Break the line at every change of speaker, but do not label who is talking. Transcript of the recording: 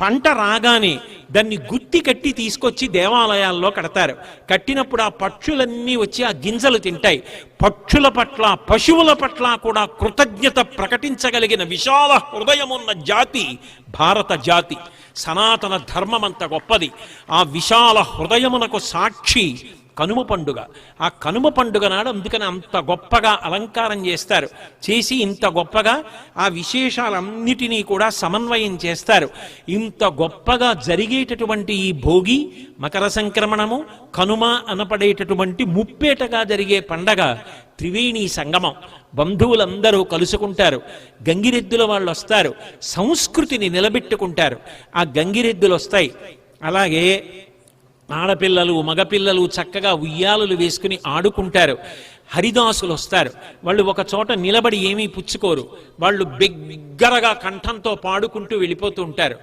పంట రాగానే దాన్ని గుత్తి కట్టి తీసుకొచ్చి దేవాలయాల్లో కడతారు. కట్టినప్పుడు ఆ పక్షులన్నీ వచ్చి ఆ గింజలు తింటాయి. పక్షుల పట్ల పశువుల పట్ల కూడా కృతజ్ఞత ప్రకటించగలిగిన విశాల హృదయమున్న జాతి భారత జాతి. సనాతన ధర్మం అంత గొప్పది. ఆ విశాల హృదయమునకు సాక్షి కనుమ పండుగ. ఆ కనుమ పండుగ నాడు అందుకని అంత గొప్పగా అలంకారం చేస్తారు. చేసి ఇంత గొప్పగా ఆ విశేషాలన్నిటినీ కూడా సమన్వయం చేస్తారు. ఇంత గొప్పగా జరిగేటటువంటి ఈ భోగి, మకర సంక్రమణము, కనుమ అనపడేటటువంటి ముప్పేటగా జరిగే పండగ త్రివేణి సంగమం. బంధువులందరూ కలుసుకుంటారు. గంగిరెద్దుల వాళ్ళు వస్తారు, సంస్కృతిని నిలబెట్టుకుంటారు. ఆ గంగిరెద్దులు వస్తాయి. అలాగే ఆడపిల్లలు మగపిల్లలు చక్కగా ఉయ్యాలలు వేసుకుని ఆడుకుంటారు. హరిదాసులు వస్తారు. వాళ్ళు ఒక చోట నిలబడి ఏమీ పుచ్చుకోరు. వాళ్ళు బిగ్గరగా కంఠంతో పాడుకుంటూ వెళ్ళిపోతూ ఉంటారు.